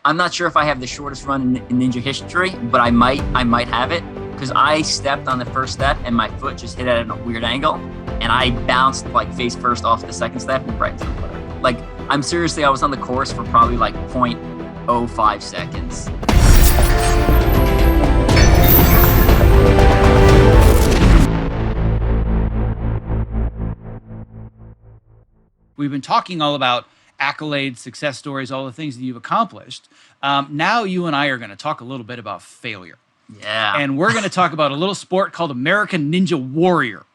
I'm not sure if I have the shortest run in ninja history, but I might have it because I stepped on the first step and my foot just hit at a weird angle, and I bounced like face first off the second step and right into the water. Like I was on the course for probably like 0.05 seconds. We've been talking all about accolades, success stories, all the things that you've accomplished. Now you and I are going to talk a little bit about failure. Yeah. And we're going to talk about a little sport called American Ninja Warrior.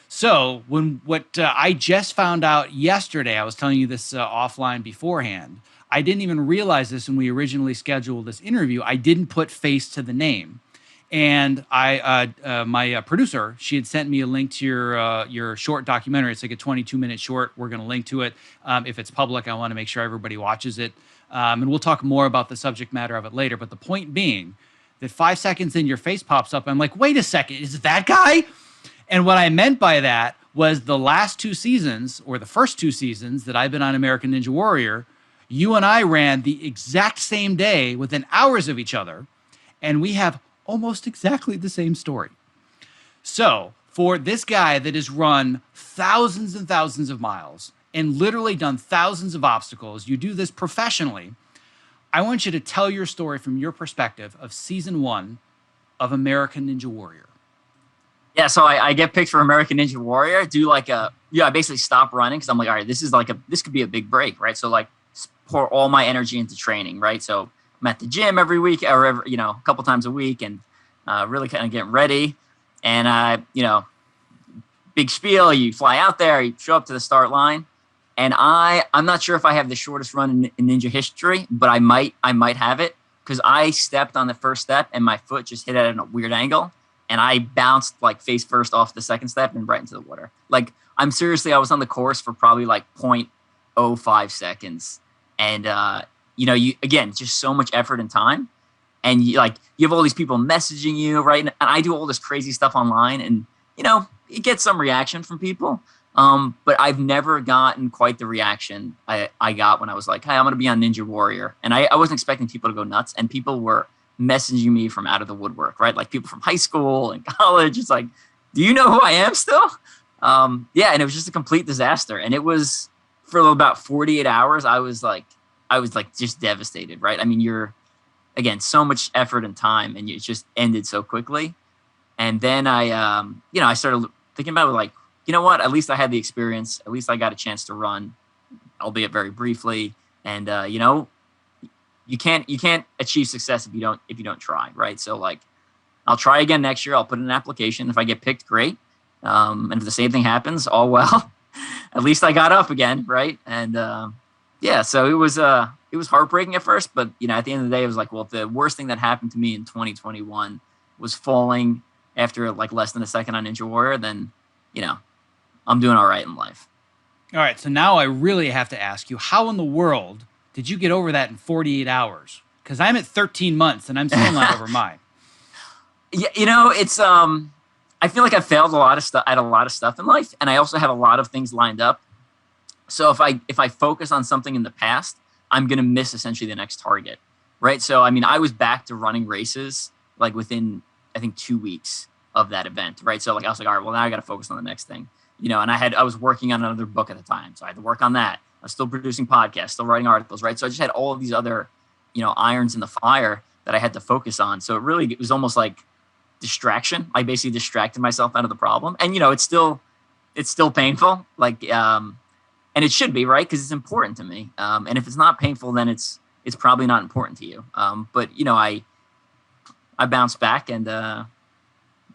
So what I just found out yesterday, I was telling you this offline beforehand, I didn't even realize this when we originally scheduled this interview. I didn't put face to the name. And my producer, she had sent me a link to your short documentary. It's like a 22-minute short. We're going to link to it. If it's public, I want to make sure everybody watches it. And we'll talk more about the subject matter of it later. But the point being that 5 seconds in, your face pops up. I'm like, wait a second, is it that guy? And what I meant by that was the last 2 seasons, or the first 2 seasons that I've been on American Ninja Warrior, you and I ran the exact same day within hours of each other. And we have almost exactly the same story. So for this guy that has run thousands and thousands of miles and literally done thousands of obstacles, you do this professionally. I want you to tell your story from your perspective of season 1 of American Ninja Warrior. Yeah, so I get picked for American Ninja Warrior. I basically stop running because I'm like, all right, this could be a big break, right? So like pour all my energy into training, right? So I'm at the gym every week, or a couple times a week, and really kind of getting ready. And big spiel. You fly out there, you show up to the start line, and I'm not sure if I have the shortest run in ninja history, but I might have it because I stepped on the first step and my foot just hit at a weird angle, and I bounced like face first off the second step and right into the water. Like I was on the course for probably like 0.05 seconds, and just so much effort and time. And you have all these people messaging you, right? And I do all this crazy stuff online, and, you get some reaction from people. But I've never gotten quite the reaction I got when I was like, hey, I'm going to be on Ninja Warrior. And I wasn't expecting people to go nuts. And people were messaging me from out of the woodwork, right? Like people from high school and college. It's like, do you know who I am still? And it was just a complete disaster. And it was for about 48 hours. I was just devastated, right? I mean, you're, again, so much effort and time, and it just ended so quickly. And then I started thinking about it, like, you know what? At least I had the experience. At least I got a chance to run, albeit very briefly. And you can't achieve success if you don't try, right? So like, I'll try again next year. I'll put in an application. If I get picked, great. And if the same thing happens, all well. At least I got up again, right? And so it was heartbreaking at first, but at the end of the day, it was like, well, if the worst thing that happened to me in 2021 was falling after like less than a second on Ninja Warrior, then I'm doing all right in life. All right, so now I really have to ask you, how in the world did you get over that in 48 hours? Because I'm at 13 months and I'm still not over mine. Yeah, it's I feel like I failed a lot of stuff in life, and I also have a lot of things lined up. So if I focus on something in the past, I'm going to miss essentially the next target, right? So, I mean, I was back to running races like within, I think, 2 weeks of that event, right? So like, I was like, all right, well, now I got to focus on the next thing, and I was working on another book at the time. So I had to work on that. I was still producing podcasts, still writing articles, right? So I just had all of these other, irons in the fire that I had to focus on. So it was almost like distraction. I basically distracted myself out of the problem. And, it's still painful. Like, and it should be, right? Because it's important to me. And if it's not painful, then it's probably not important to you. But I bounced back and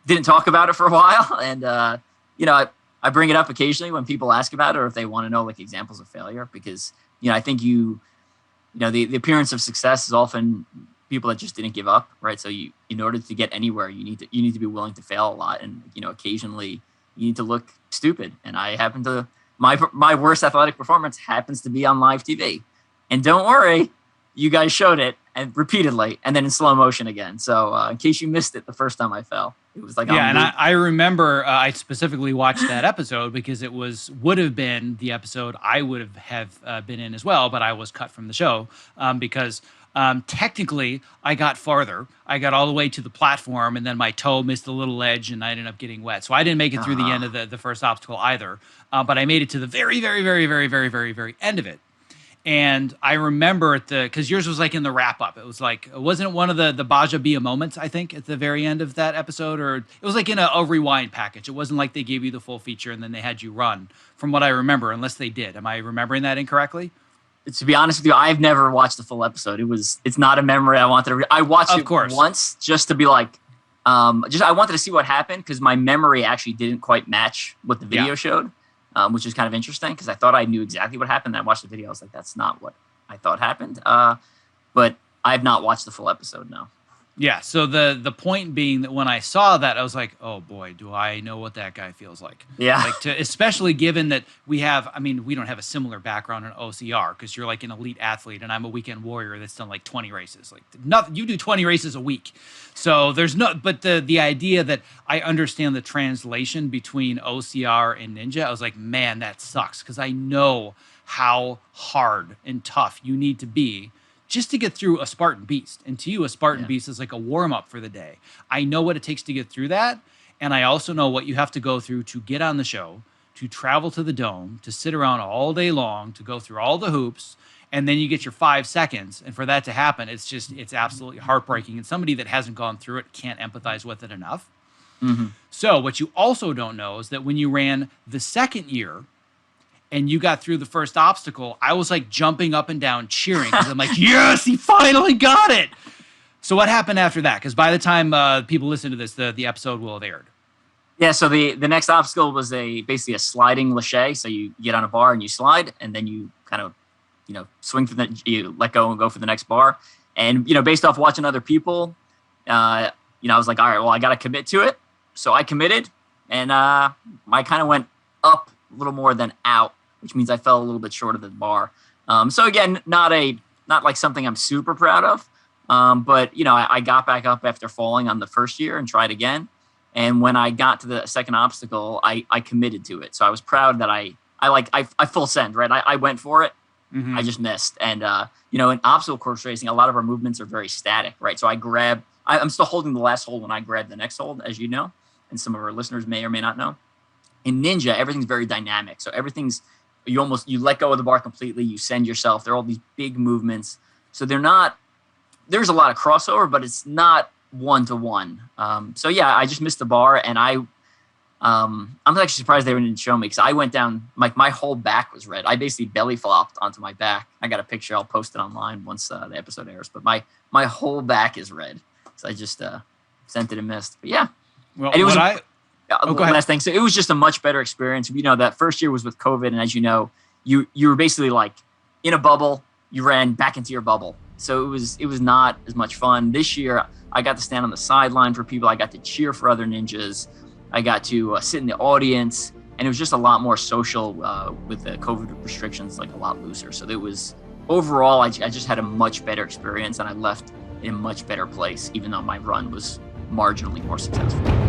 didn't talk about it for a while. And I bring it up occasionally when people ask about it, or if they want to know like examples of failure, because I think the appearance of success is often people that just didn't give up, right? So in order to get anywhere, you need to be willing to fail a lot, and occasionally you need to look stupid. And I happen to. My worst athletic performance happens to be on live TV. And don't worry, you guys showed it and repeatedly and then in slow motion again. So in case you missed it the first time I fell, it was like, yeah. And I remember I specifically watched that episode because it would have been the episode I would have been in as well, but I was cut from the show because Technically, I got farther. I got all the way to the platform, and then my toe missed a little edge, and I ended up getting wet. So I didn't make it through the end of the first obstacle either. But I made it to the very, very, very, very, very, very, very end of it. And I remember because yours was like in the wrap up. It was like, wasn't it one of the Baja Bia moments, I think, at the very end of that episode? Or it was like in a rewind package. It wasn't like they gave you the full feature and then they had you run, from what I remember, unless they did. Am I remembering that incorrectly? To be honest with you, I've never watched the full episode. It's not a memory I wanted to I watched it once just to be like, I wanted to see what happened because my memory actually didn't quite match what the video showed. Which is kind of interesting because I thought I knew exactly what happened. Then I watched the video. I was like, that's not what I thought happened. But I've not watched the full episode, no. Yeah, so the point being that when I saw that, I was like, oh boy, do I know what that guy feels like. Yeah. Especially given that we don't have a similar background in OCR because you're like an elite athlete and I'm a weekend warrior that's done like 20 races. Like nothing, you do 20 races a week. So but the idea that I understand the translation between OCR and Ninja, I was like, man, that sucks because I know how hard and tough you need to be just to get through a Spartan Beast. And to you, a Spartan Beast is like a warm-up for the day. I know what it takes to get through that, and I also know what you have to go through to get on the show, to travel to the Dome, to sit around all day long, to go through all the hoops, and then you get your 5 seconds. And for that to happen, it's absolutely heartbreaking. And somebody that hasn't gone through it can't empathize with it enough. Mm-hmm. So what you also don't know is that when you ran the second year, and you got through the first obstacle, I was like jumping up and down cheering because I'm like, yes, he finally got it. So what happened after that? Because by the time people listen to this, the episode will have aired. Yeah, so the next obstacle was basically a sliding lache. So you get on a bar and you slide, and then you kind of, swing through you let go and go for the next bar. And, based off watching other people, I was like, all right, well, I got to commit to it. So I committed, and I kind of went up a little more than out, which means I fell a little bit short of the bar. So again, not like something I'm super proud of. But I got back up after falling on the first year and tried again. And when I got to the second obstacle, I committed to it. So I was proud that I full send, right? I went for it. Mm-hmm. I just missed. And, in obstacle course racing, a lot of our movements are very static, right? So I'm still holding the last hold when I grab the next hold, as you know, and some of our listeners may or may not know. In Ninja, everything's very dynamic. So you let go of the bar completely. You send yourself. There are all these big movements. So there's a lot of crossover, but it's not one-to-one. So yeah, I just missed the bar, and I'm actually surprised they didn't show me because I went down, like my whole back was red. I basically belly flopped onto my back. I got a picture. I'll post it online once the episode airs, but my whole back is red. So I just sent it and missed. But yeah. Well, and it was last thing. So it was just a much better experience. That first year was with COVID, and as you know, you were basically like in a bubble. You ran back into your bubble, so it was not as much fun. This year, I got to stand on the sideline for people. I got to cheer for other ninjas. I got to sit in the audience, and it was just a lot more social with the COVID restrictions, like a lot looser. So it was overall, I just had a much better experience, and I left in a much better place, even though my run was marginally more successful.